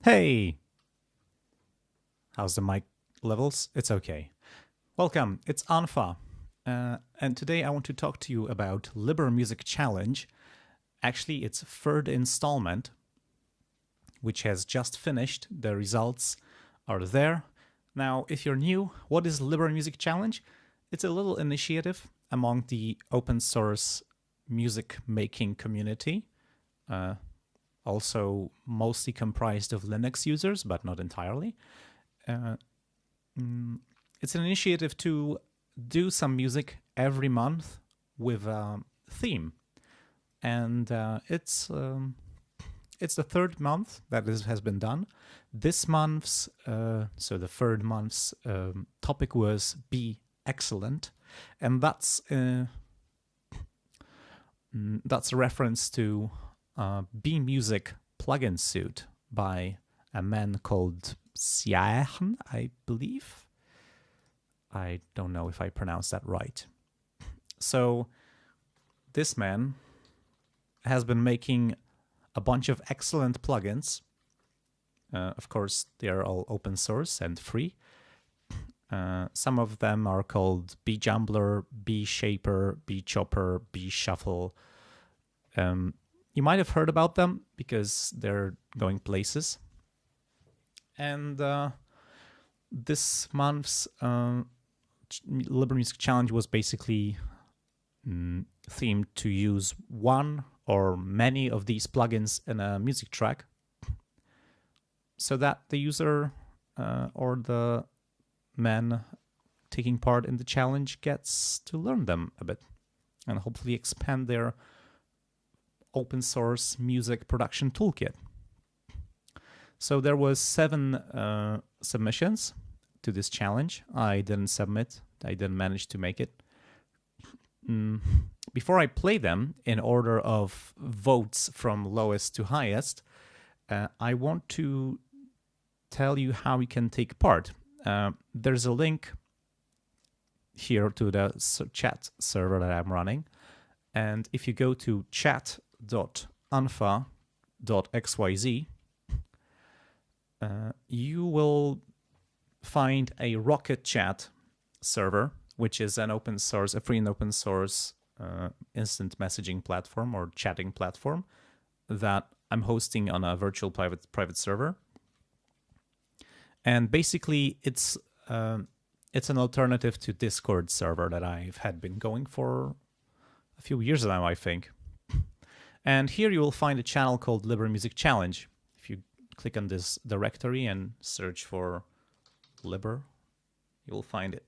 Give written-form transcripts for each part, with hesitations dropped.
Hey! How's the mic levels? It's okay. Welcome, it's Anfa. And today I want to talk to you about Libre Music Challenge. Actually, it's third installment, which has just finished. The results are there. Now, if you're new, what is Libre Music Challenge? It's a little initiative among the open source music making community. Also mostly comprised of Linux users, but not entirely. It's an initiative to do some music every month with a theme. And it's the third month that this has been done. This month's, so the third month's topic was Be Excellent. And that's a reference to B Music plugin suite by a man called Siachen, I believe. I don't know if I pronounced that right. So this man has been making a bunch of excellent plugins. Of course, they are all open source and free. Some of them are called B Jumbler, B Shaper, B Chopper, B Shuffle. You might have heard about them because they're going places. And this month's Libre Music Challenge was basically themed to use one or many of these plugins in a music track so that the user or the man taking part in the challenge gets to learn them a bit and hopefully expand their open source music production toolkit. So there was 7 submissions to this challenge. I didn't submit. I didn't manage to make it. Before I play them in order of votes from lowest to highest, I want to tell you how you can take part. There's a link here to the chat server that I'm running. And if you go to chat.anfa.xyz, you will find a Rocket Chat server, which is an open source, a free and open source instant messaging platform or chatting platform that I'm hosting on a virtual private server. And basically, it's an alternative to Discord server that I've had been going for a few years now, I think. And here you will find a channel called Libre Music Challenge. If you click on this directory and search for Libre, you will find it.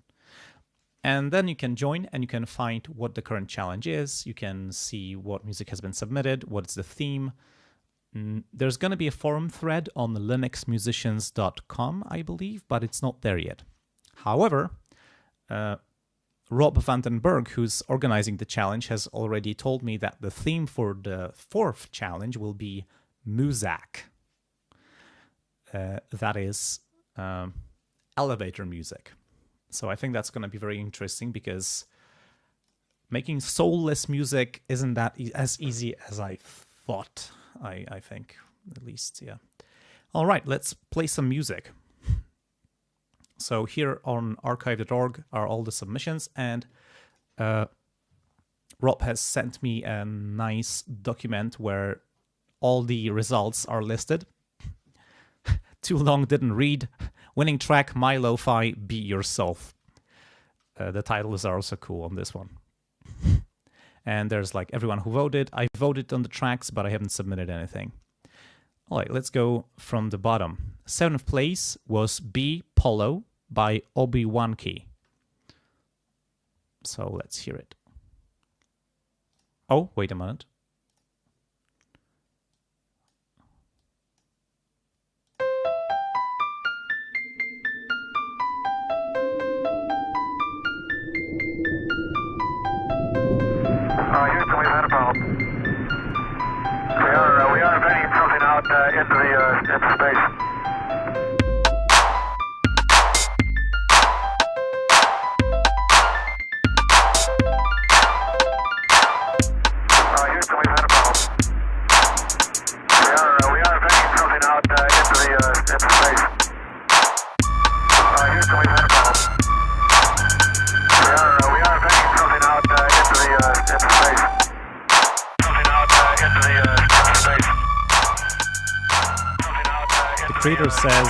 And then you can join and you can find what the current challenge is. You can see what music has been submitted, what's the theme. There's going to be a forum thread on linuxmusicians.com, I believe, but it's not there yet. However, Rob Vandenberg, who's organizing the challenge, has already told me that the theme for the 4th challenge will be Muzak. That is elevator music. So I think that's going to be very interesting because making soulless music isn't that as easy as I thought, I think, at least, yeah. All right, let's play some music. So here on archive.org are all the submissions, and Rob has sent me a nice document where all the results are listed. Too long, didn't read. Winning track, My Lo-Fi, Be Yourself. The titles are also cool on this one. And there's like everyone who voted. I voted on the tracks, but I haven't submitted anything. All right, let's go from the bottom. 7th place was B Polo by Obi-Wan-Key. So let's hear it. Oh, wait a minute. Houston, we've had a problem. We are vetting something out into space. Houston, we've had a problem. We are vetting something out into creator says,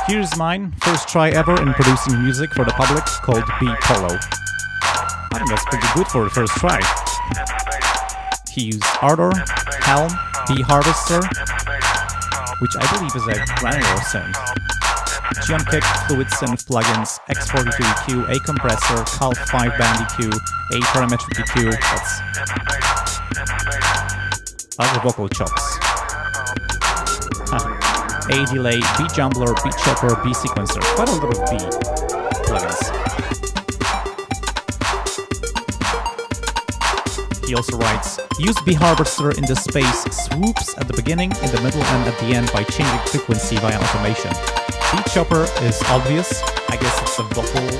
here's mine, first try ever in producing music for the public called B Polo. I think that's pretty good for the first try. He used Ardor, Helm, B Harvester, which I believe is a granular synth. Geon Kick, Fluid Synth plugins, X42 EQ, A compressor, Calf 5 band EQ, A parametric EQ. That's other vocal chops. A delay, B jumbler, B chopper, B sequencer. Quite a lot of B plugins. He also writes, use B harvester in the space swoops at the beginning, in the middle, and at the end by changing frequency via automation. B chopper is obvious. I guess it's a vocal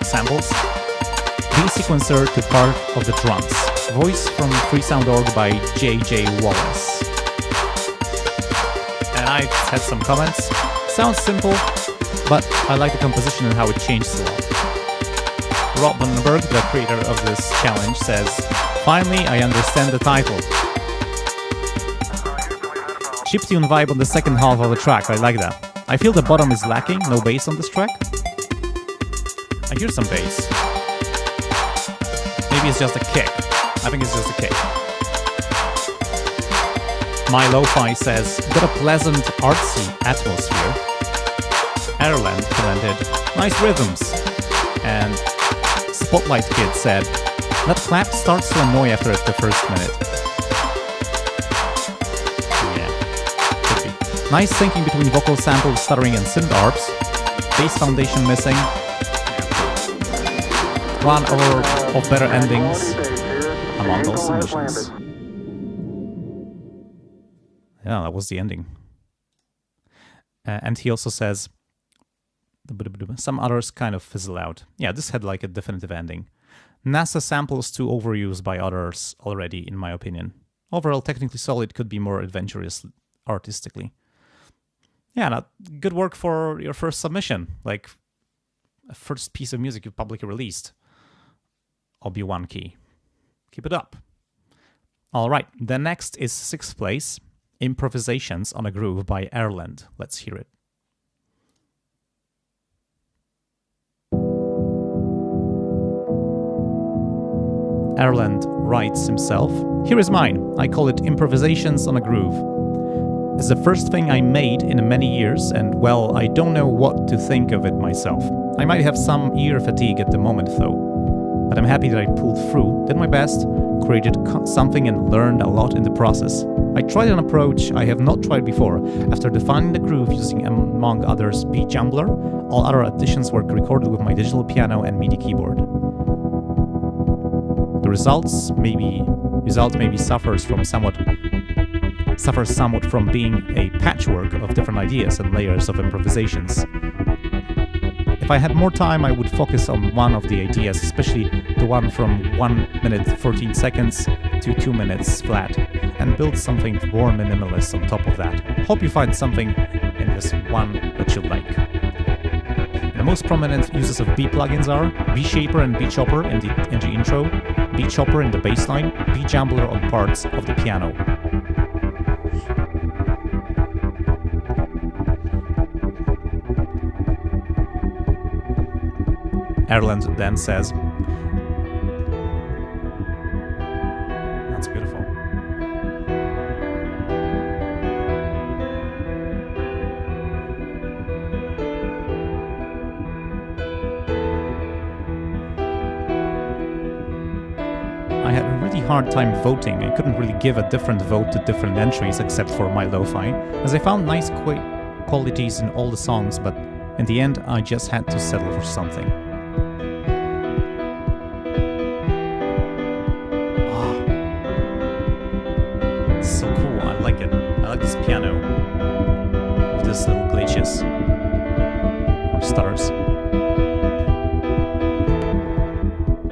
samples. B sequencer to part of the drums. Voice from freesound.org by JJ Wallace. And I had some comments. Sounds simple, but I like the composition and how it changes a lot. Rob Vandenberg, the creator of this challenge, says, finally I understand the title. Chiptune vibe on the second half of the track, I like that. I feel the bottom is lacking, no bass on this track. I hear some bass. Maybe it's just a kick. I think it's just a kick. My Lo-Fi says, got a pleasant, artsy atmosphere. Ireland commented, nice rhythms. And Spotlight Kid said, that clap starts to annoy after the first minute. Yeah, could be. Nice syncing between vocal samples, stuttering, and synth arps. Bass foundation missing. One of better endings among all submissions. Yeah, that was the ending. And he also says, some others kind of fizzle out. Yeah, this had like a definitive ending. NASA samples too overused by others already, in my opinion. Overall, technically solid, could be more adventurous artistically. Yeah, good work for your first submission. Like, a first piece of music you publicly released. Obi-Wan key. Keep it up. All right, the next is 6th place, Improvisations on a Groove by Ireland. Let's hear it. Ireland writes himself, here is mine. I call it Improvisations on a Groove. It's the first thing I made in many years, and well, I don't know what to think of it myself. I might have some ear fatigue at the moment though. But I'm happy that I pulled through, did my best, created something and learned a lot in the process. I tried an approach I have not tried before. After defining the groove using, among others, B Jumbler, all other additions were recorded with my digital piano and MIDI keyboard. The result maybe suffers somewhat from being a patchwork of different ideas and layers of improvisations. If I had more time, I would focus on one of the ideas, especially the one from 1 minute 14 seconds to 2 minutes flat, and build something more minimalist on top of that. Hope you find something in this one that you like. The most prominent uses of B plugins are B Shaper and B Chopper in the intro, B Chopper in the bassline, B Jumbler on parts of the piano. Ireland then says, that's beautiful. I had a really hard time voting. I couldn't really give a different vote to different entries except for my Lo-Fi, as I found nice qualities in all the songs, but in the end I just had to settle for something. Stutters.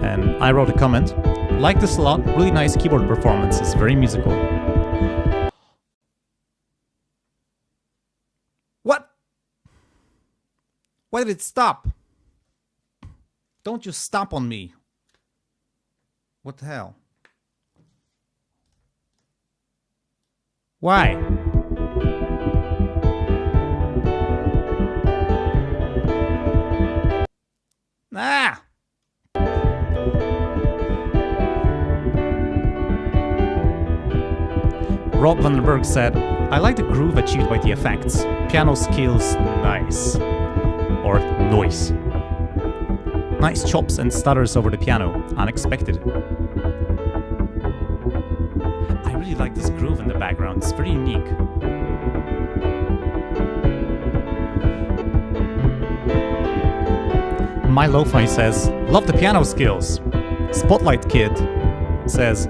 And I wrote a comment, like this a lot, really nice keyboard performance, it's very musical. What? Why did it stop? Don't you stop on me. What the hell? Why? Ah! Rob Vandenberg said, I like the groove achieved by the effects. Piano skills, nice. Or noise. Nice chops and stutters over the piano, unexpected. I really like this groove in the background, it's very unique. My Lo-Fi says, love the piano skills. Spotlight Kid says,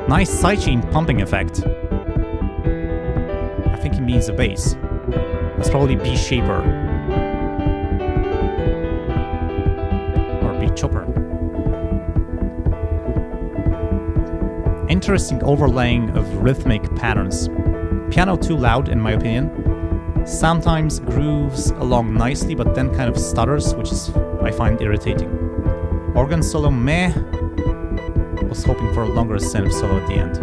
nice sidechain pumping effect. I think he means the bass. That's probably B shaper. Or B chopper. Interesting overlaying of rhythmic patterns. Piano too loud in my opinion. Sometimes grooves along nicely but then kind of stutters, which is I find irritating. Organ solo meh. Was hoping for a longer synth solo at the end.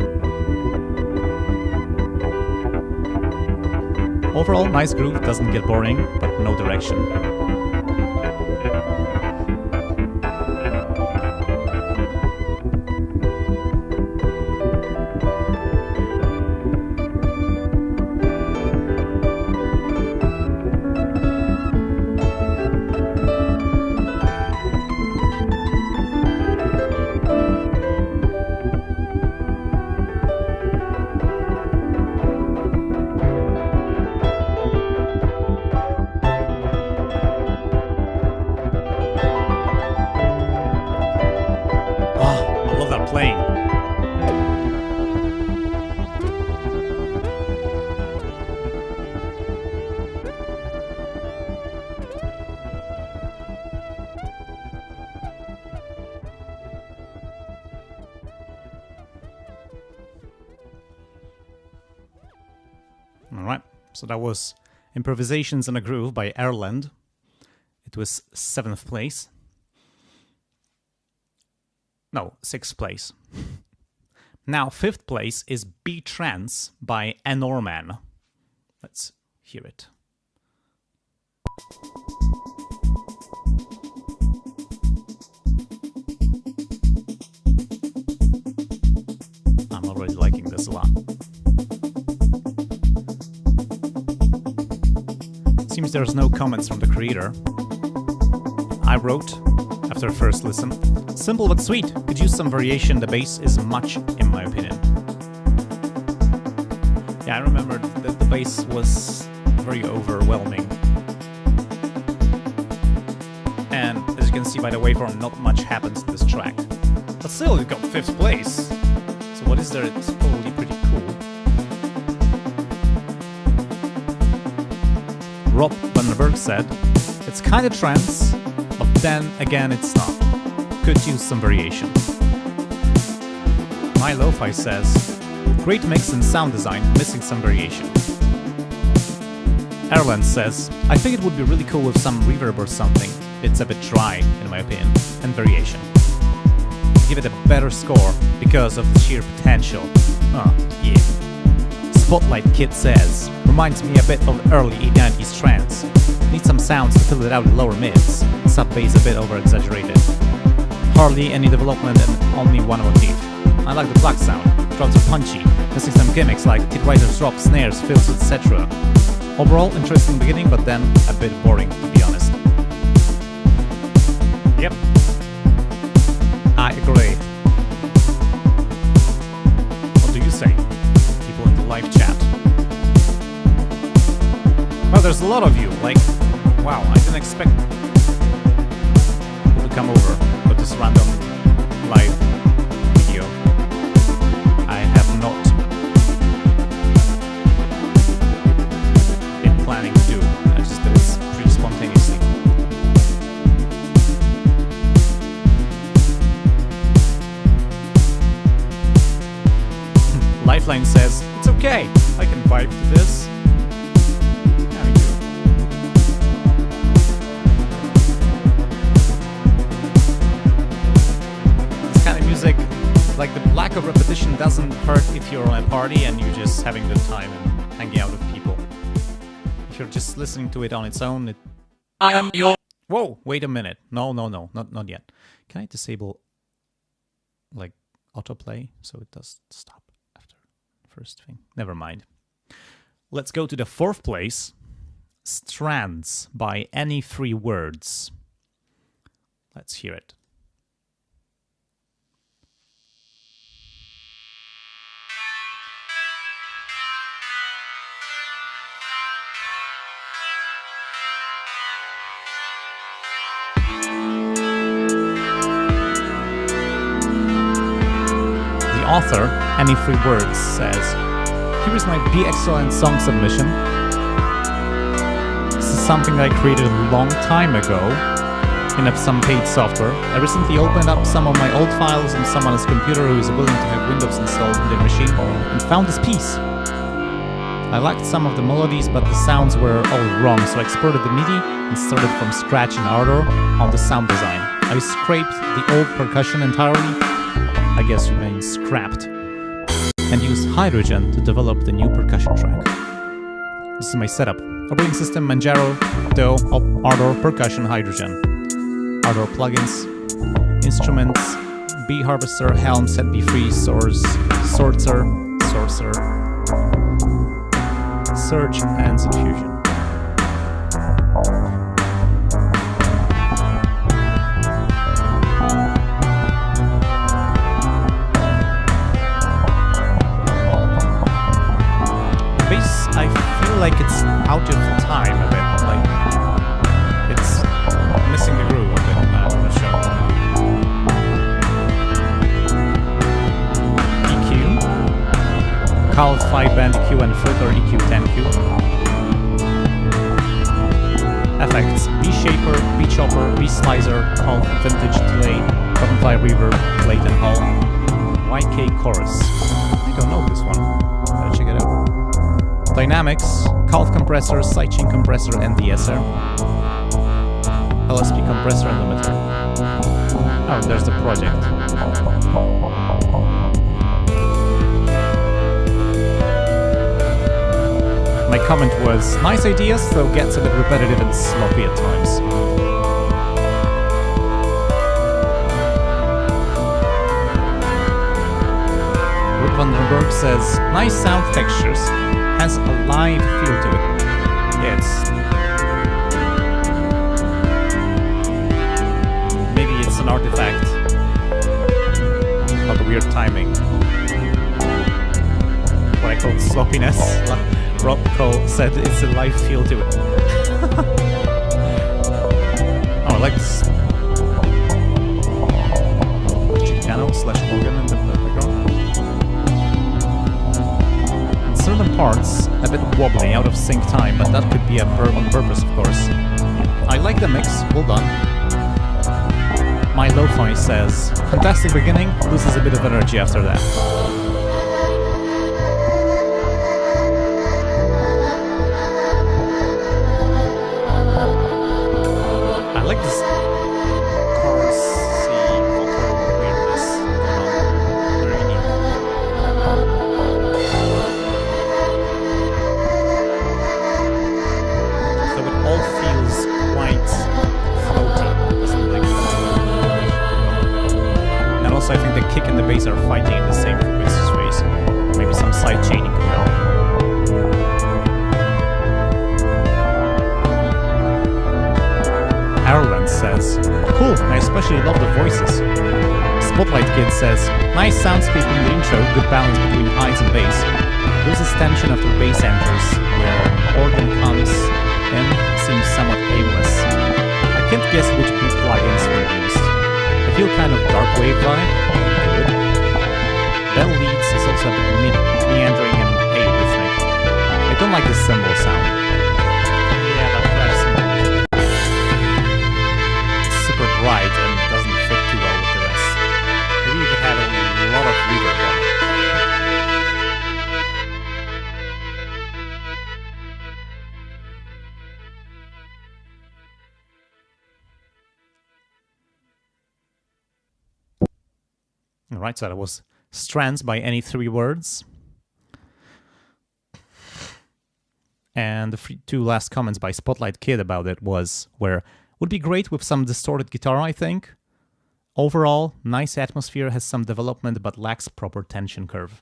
Overall, nice groove, doesn't get boring, but no direction. Alright, so that was Improvisations in a Groove by Erland. It was 7th place. No, 6th place. Now, 5th place is B Trance by Enorman. Let's hear it. I'm already liking this a lot. Seems there's no comments from the creator. I wrote, after first listen, simple but sweet, could use some variation, the bass is much, in my opinion. Yeah, I remember that the bass was very overwhelming. And as you can see by the waveform, not much happens to this track. But still, it got 5th place. So what is there? It's probably pretty cool. Rob Vandenberg said, it's kind of trance, but then again it's not. Could use some variation. My Lo-Fi says, great mix and sound design, missing some variation. Erland says, I think it would be really cool with some reverb or something. It's a bit dry, in my opinion, and variation. Give it a better score because of the sheer potential. Yeah. Spotlight Kid says, reminds me a bit of early 80s trance. Need some sounds to fill it out in lower mids. Sub bass a bit over exaggerated. Hardly any development and only one motif. I like the pluck sound. Drums are punchy, missing some gimmicks like Kid Writer's drop, snares, fills, etc. Overall, interesting beginning, but then a bit boring, to be honest. Yep. I agree. What do you say? People in the live chat. Well, there's a lot of you, like, wow, I didn't expect people to come over for this random live video. I have not been planning to do, I just did this pretty spontaneously. Lifeline says, it's okay, I can vibe to this. Like the lack of repetition doesn't hurt if you're on a party and you're just having a good time and hanging out with people. If you're just listening to it on its own, it... I am your... Whoa, wait a minute. No, not yet. Can I disable, like, autoplay so it does stop after the first thing? Never mind. Let's go to the 4th place. Strands by Any Three Words. Let's hear it. The author, Any Three Words, says, "Here is my Be Excellent song submission. This is something I created a long time ago in some paid software. I recently opened up some of my old files on someone's computer who is willing to have Windows installed in their machine and found this piece. I liked some of the melodies, but the sounds were all wrong, so I exported the MIDI and started from scratch in Ardor on the sound design. I scraped the old percussion entirely, I guess you mean scrapped, and used Hydrogen to develop the new percussion track. This is my setup. Operating system Manjaro, Do, Ardor, Percussion, Hydrogen. Ardor plugins, instruments, B Harvester, Helm, Set B3, Source, Sorcerer, Surge, and Infusion. Bass, I feel like it's out of time a bit, like it's missing the groove a bit on the show. EQ, Cal 5-band EQ and filter EQ 10Q. Effects, B-shaper, B-chopper, B-slicer, Cal vintage delay, buttonfly reverb, late and hall. YK chorus. I don't know this one. Gotta check it out. Dynamics, Calf compressor, sidechain compressor, and de-esser. LSP compressor and limiter. Oh, there's the project. My comment was, nice ideas, though gets a bit repetitive and sloppy at times. Rick Vandenberg says, nice sound textures. Has a live feel to it. Yes. Maybe it's an artifact of weird timing. What I call sloppiness. Rob Cole said it's a live feel to it. Oh, I like this channel / organ in the background. Certain parts a bit wobbly, out of sync time, but that could be on purpose, of course. I like the mix, well done. My Lo-Fi says, fantastic beginning, loses a bit of energy after that. I like this chorusy vocal weirdness going on. Very neat. All feels quite floaty, doesn't like and also I think the kick and the bass are fighting in the same frequency space. Maybe some side chaining could help. Ireland says, cool, I especially love the voices. Spotlight Kid says, nice soundscape in the intro, good balance between highs and bass. Loses tension after bass enters, where organ comes in, seems somewhat aimless. I can't guess which beat plugins were used. I feel kind of dark wave vibe. Good. Bell leads is also a bit meandering and rhythmic. I don't like the cymbal sound. Yeah, that crash cymbal. It's super bright and doesn't fit too well with the rest. Maybe if it had a lot of reverb on it. Right, so that was Strands by any 3 words. And the 2 last comments by Spotlight Kid about it would be great with some distorted guitar, I think. Overall, nice atmosphere, has some development, but lacks proper tension curve.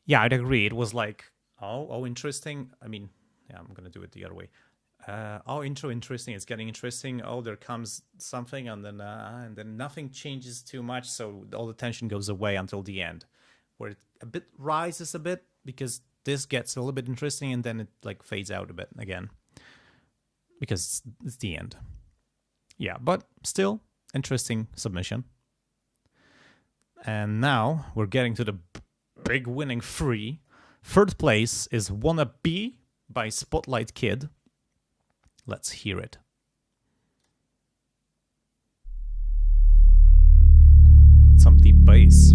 Yeah, I'd agree. It was like, oh, interesting. I mean, yeah, I'm gonna do it the other way. Interesting. It's getting interesting. Oh, there comes something, and then nothing changes too much, so all the tension goes away until the end, where it rises a bit because this gets a little bit interesting, and then it like fades out a bit again because it's the end. Yeah, but still interesting submission. And now we're getting to the big winning 3. Third place is Wanna Be by Spotlight Kid. Let's hear it. Some deep bass.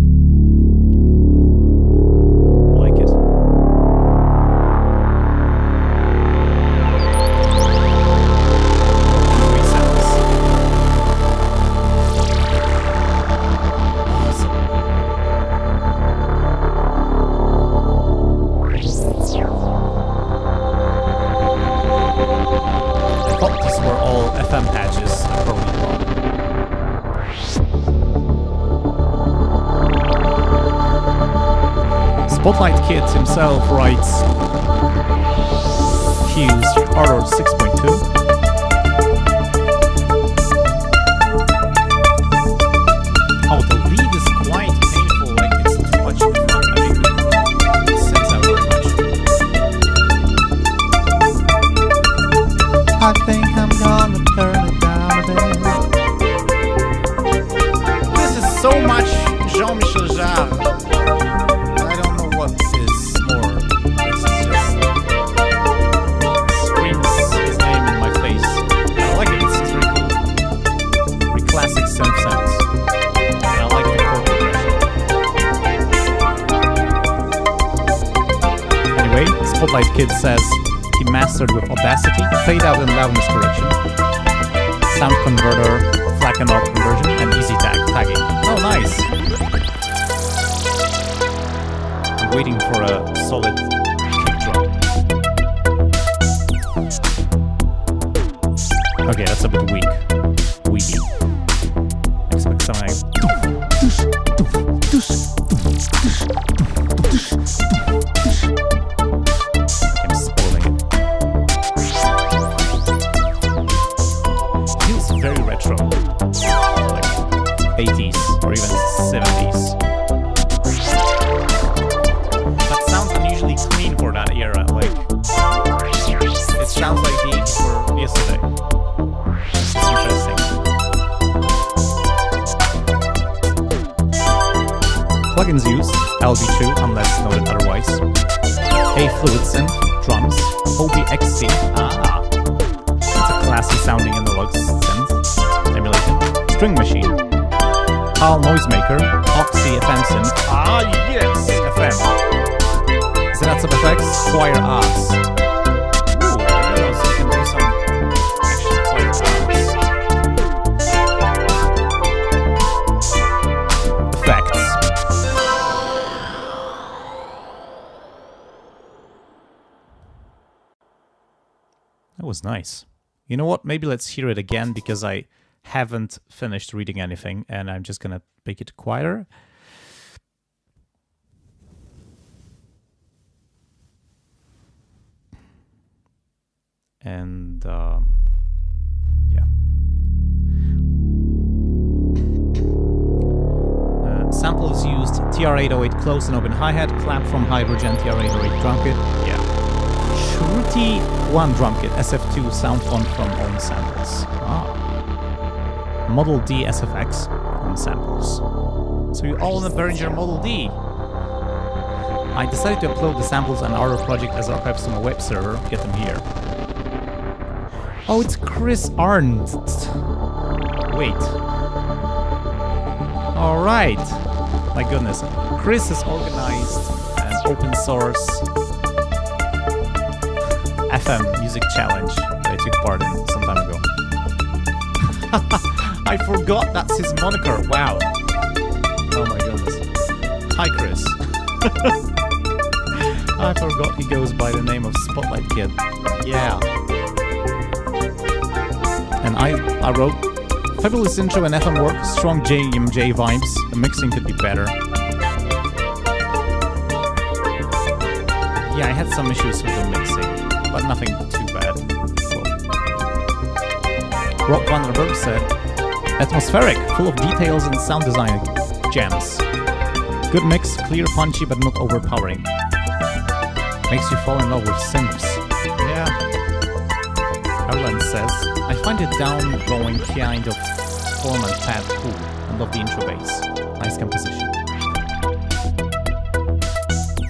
Like it. FM patches are probably wrong. Spotlight Kid himself writes Hughes Horror 6.2. Oh, the lead is quite painful, like it's too much in front. I think it sends out very much. I think I'm gonna turn it down a bit. This is so much Jean-Michel Jarre. I don't know what is more. This is just screams his name in my face. I like it. It's really cool. Very classic synth sounds. And I like the chord progression. Anyway, Spotlight Kid says he mastered with Audacity, fade out and loudness correction, sound converter, FLAC and AUX conversion, and easy tagging. Oh, nice! I'm waiting for a solid kick drum. Okay, that's a bit weak. Weedy. Expect something I'm spoiling it. Feels very retro, like 80s or even 70s. That sounds unusually clean for that era. Like it sounds like the 80s for yesterday. It's interesting. Plugins used LV2 unless noted otherwise. A Fluid Synth, drums, OBXC. It's a classy sounding analog synth emulation. String Machine, HAL Noisemaker, Oxy FM synth. Yes, FM. Zenats of FX, Choir Arts. Ooh, I realize you can do some actual choir arts. Effects. That was nice. You know what? Maybe let's hear it again because I haven't finished reading anything and I'm just gonna make it quieter. And yeah. Samples used TR-808 close and open hi-hat, clap from Hydrogen TR-808 drum kit. Yeah. Shruti 1 drum kit, SF2 sound font from own samples. Model D SFX on samples. So you own a Behringer Model D. I decided to upload the samples on our project as archives to my web server. Get them here. Oh, it's Chris Arndt. Wait. Alright. My goodness. Chris has organized an open source FM music challenge that I took part in some time ago. I forgot that's his moniker. Wow. Oh my goodness. Hi, Chris. I forgot he goes by the name of Spotlight Kid. Yeah. And I wrote, fabulous intro and FM work, strong JMJ vibes, the mixing could be better. Yeah, I had some issues with the mixing, but nothing too bad. Rob Vanderberg said, atmospheric, full of details and sound design gems. Good mix, clear, punchy, but not overpowering. Makes you fall in love with synths. Yeah. Erland says, I find it down-going kind of format pad cool and love the intro bass. Nice composition.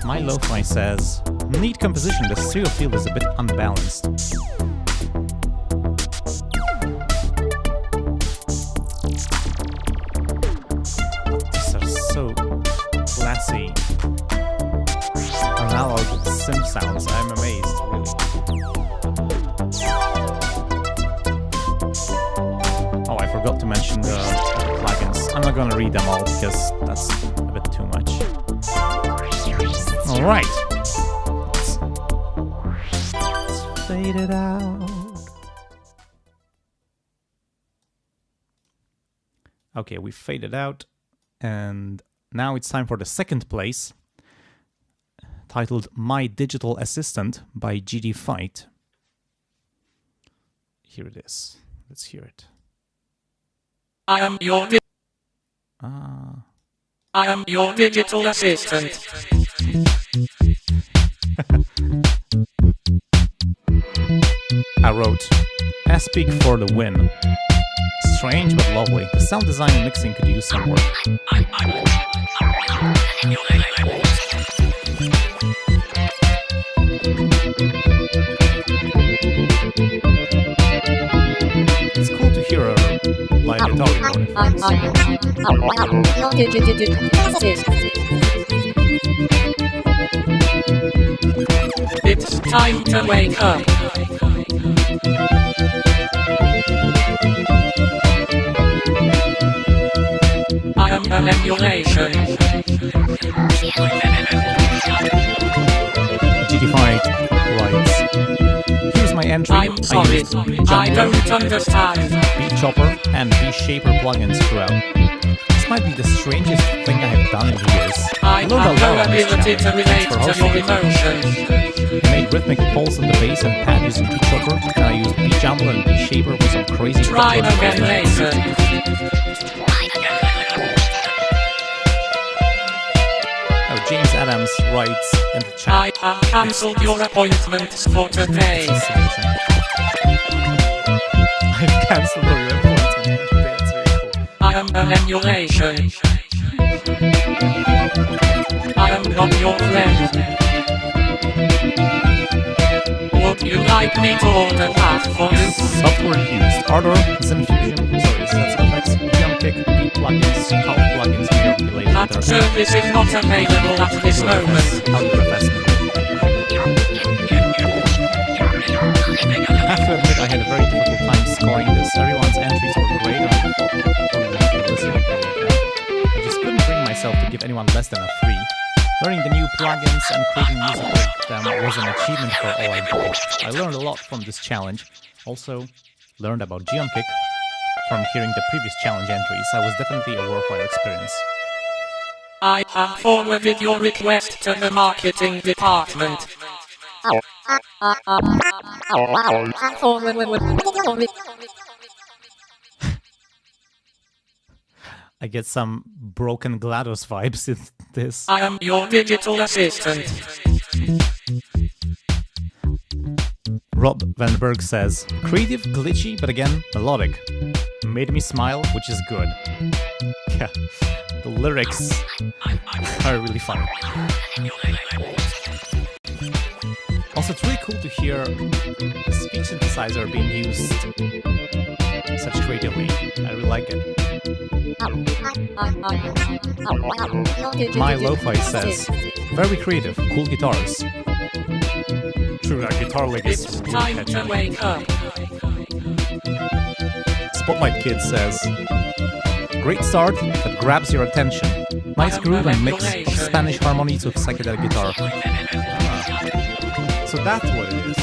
My Lo-Fi says, neat composition, the stereo field is a bit unbalanced. These are so classy analog synth sounds. I'm amazed, really. Oh, I forgot to mention the plugins. I'm not gonna read them all because that's a bit too much. Alright. Let's fade it out. Okay, we faded out, and now it's time for the second place, titled My Digital Assistant by GD Fight. Here it is. Let's hear it. I am your digital assistant. I wrote, Aspik for the win. Strange but lovely. The sound design and mixing could use some work. It's cool to hear a live guitar It's time to wake up. I am an emulation. GD Fight writes, here's my entry. I'm sorry, I don't understand. Beat Chopper and Beat Shaper plugins throughout. This might be the strangest thing I have done in years. I have no ability to relate to your emotions. I made rhythmic pulse on the bass and pad using Beat Chopper, and I used Beat Jumper and Beat Shaper for some crazy Try again later. Oh, James Adams writes in the chat. I have cancelled your appointments for today. I've cancelled your appointment for today. That's very cool. I am an emulation. I am not your friend. Would you like me to order that for you? Software used. Ardor, Zenfusion, Sets FX, Jump Kick, Beat plugins, Calc plugins, Related. That service is not available at this moment. How do you profess? I have to admit I had a very difficult time scoring this. Everyone's entries were great and I just couldn't bring myself to give anyone less than a 3. Learning the new plugins and creating music with them was an achievement for all I did. I learned a lot from this challenge. Also, learned about Geonkick from hearing the previous challenge entries. That was definitely a worthwhile experience. I have forwarded your request to the marketing department. I get some broken GLaDOS vibes in this. I am your digital assistant. Rob Vandenberg says, creative, glitchy, but again, melodic. Made me smile, which is good. Yeah, the lyrics are really fun. Also, it's really cool to hear the speech synthesizer being used such creatively. I really like it. My Lo-Fi says, very creative, cool guitars. True, that guitar lick is It's really time catchy. to wake up. Spotlight Kid says, Great start that grabs your attention. Nice groove and mix of Spanish harmonies with psychedelic guitar. So that's what it is.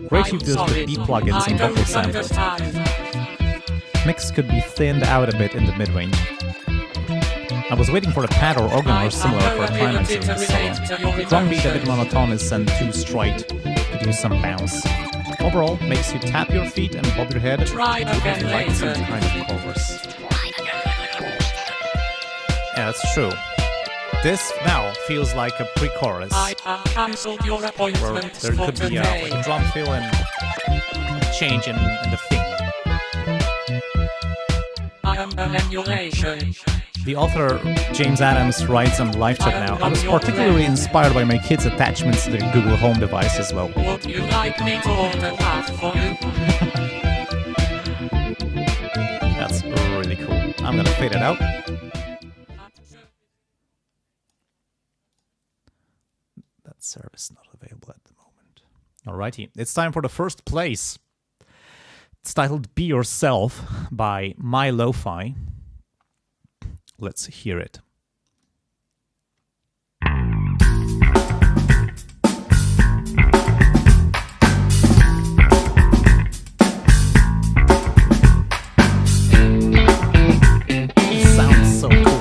Great use with beat plugins and vocal samples. Mix could be thinned out a bit in the mid-range. I was waiting for a pad or organ or similar for a climax during the solo. Drum beat a bit monotonous and too straight. Could use some bounce. Overall, makes you tap your feet and bob your head like some kind of chorus. Yeah, that's true. This now feels like a pre-chorus, I have cancelled your where appointment there for could be today. like a drum fill and change in the theme. I am an emulation. The author, James Adams, writes on live chat now, I was particularly inspired by my kids' attachments to their Google Home device as well. Would you like me to order that for you? That's really cool. I'm gonna fade it out. That service not available at the moment. Alrighty, it's time for the first place. It's titled Be Yourself by My Lo-Fi. Let's hear it. It sounds so cool.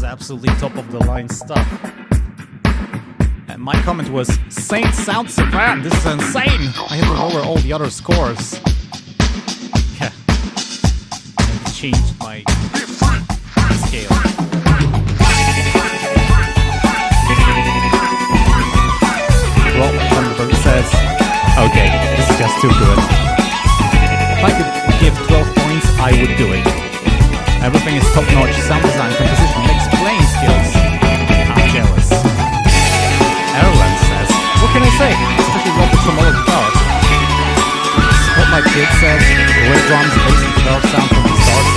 Absolutely top of the line stuff. And my comment was, Saint sounds soprano, this is insane! I have to lower all the other scores. Yeah. I changed my scale. Well, Thunderbird says, okay, this is just too good. If I could give 12 points, I would do it. Everything is top-notch, sound design, composition, mix, playing skills. I'm jealous. Erland says, what can I say? Especially Robert from all guitars. Spotlight Kid says, great drums, bass and guitar sound from the start.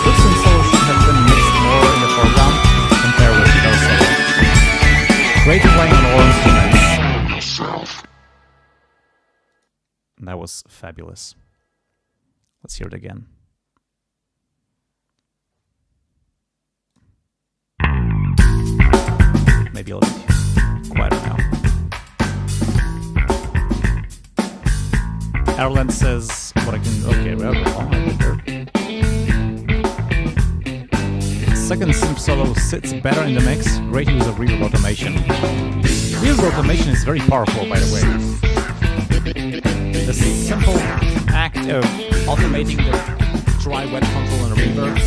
Riffs and solos should have been mixed more in the foreground compared with guitar solo. Great playing on all instruments. That was fabulous. Let's hear it again. Maybe a little bit quieter now. Erland says, what I can... Okay, well, second synth solo sits better in the mix. Great use of reverb automation. Reverb automation is very powerful, by the way. The simple act of automating the dry wet control and reverb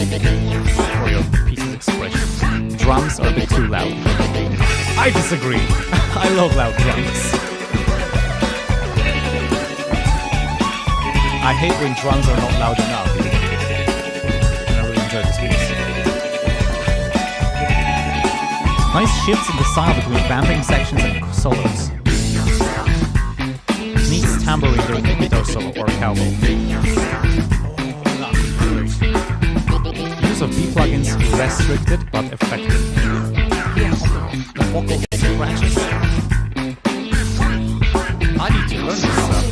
can do a lot for your piece's expression. Drums are a bit too loud. I disagree. I love loud drums. I hate when drums are not loud enough. And I really enjoy this piece. Nice shifts in the sound between vamping sections and solos. Needs tambourine during the guitar solo or cowbell. Use of B plugins restricted but effective. Yeah, the vocal scratches. learn this stuff.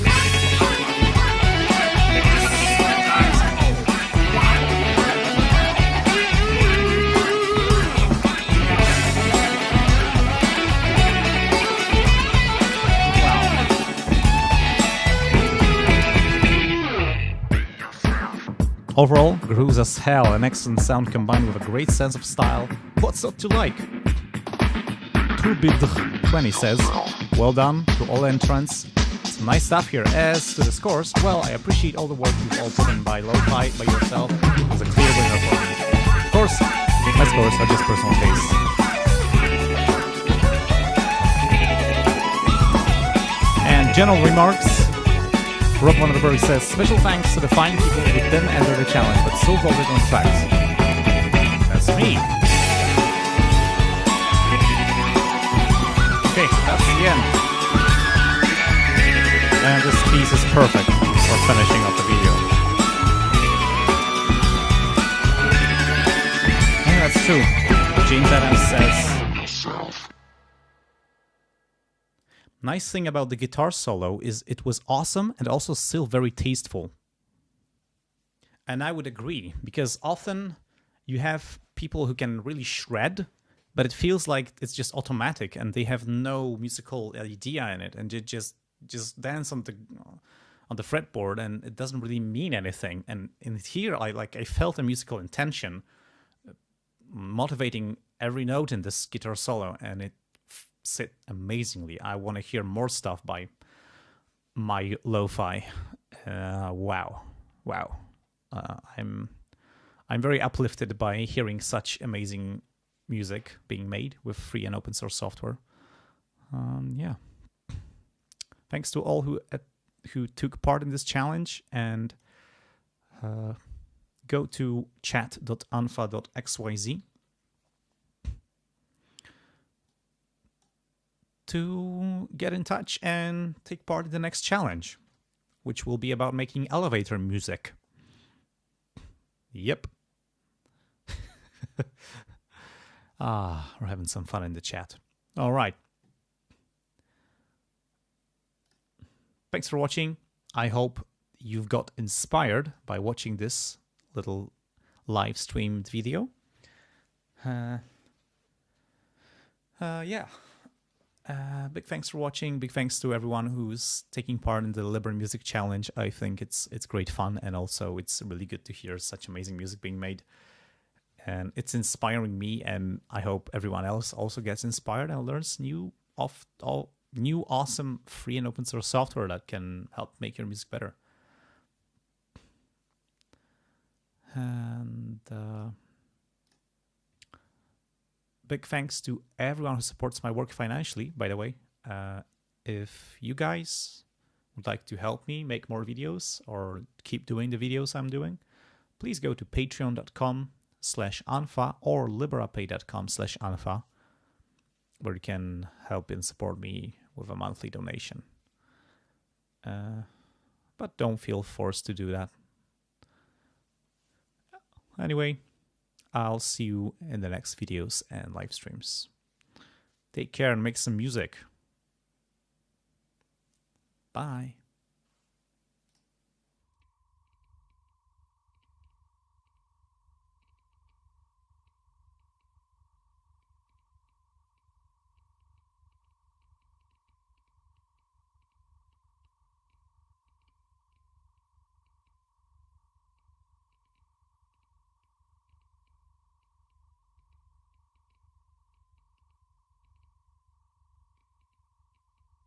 Overall, grooves as hell, an excellent sound combined with a great sense of style. What's not to like? Turbidr20 says, well done to all entrants. Some nice stuff here. As to the scores, well, I appreciate all the work you've all put in by Lo-Fi, by yourself. It was a clear winner for me. Of course, my scores are just personal taste. And general remarks. Rob Vanderberg says, special thanks to the fine people who didn't enter the challenge but still voted on tracks. That's me. Okay, that's the end. And this piece is perfect for finishing up the video. Yeah, that's true. James Adams says, nice thing about the guitar solo is it was awesome and also still very tasteful. And I would agree, because often you have people who can really shred, but it feels like it's just automatic and they have no musical idea in it, and they just dance on the fretboard and it doesn't really mean anything. And in here, I felt a musical intention motivating every note in this guitar solo, and it sit amazingly. I want to hear more stuff by my Lo-Fi. Wow. I'm very uplifted by hearing such amazing music being made with free and open source software. Yeah. Thanks to all who took part in this challenge, and go to chat.anfa.xyz to get in touch and take part in the next challenge, which will be about making elevator music. Yep. We're having some fun in the chat. All right. Thanks for watching. I hope you've got inspired by watching this little live streamed video. Yeah. Big thanks for watching. Big thanks to everyone who's taking part in the Libre Music Challenge. I think it's great fun, and also it's really good to hear such amazing music being made. And it's inspiring me, and I hope everyone else also gets inspired and learns new awesome free and open source software that can help make your music better. And big thanks to everyone who supports my work financially, by the way. If you guys would like to help me make more videos or keep doing the videos I'm doing, please go to patreon.com/anfa or liberapay.com/anfa, where you can help and support me with a monthly donation. But don't feel forced to do that. Anyway, I'll see you in the next videos and live streams. Take care and make some music. Bye.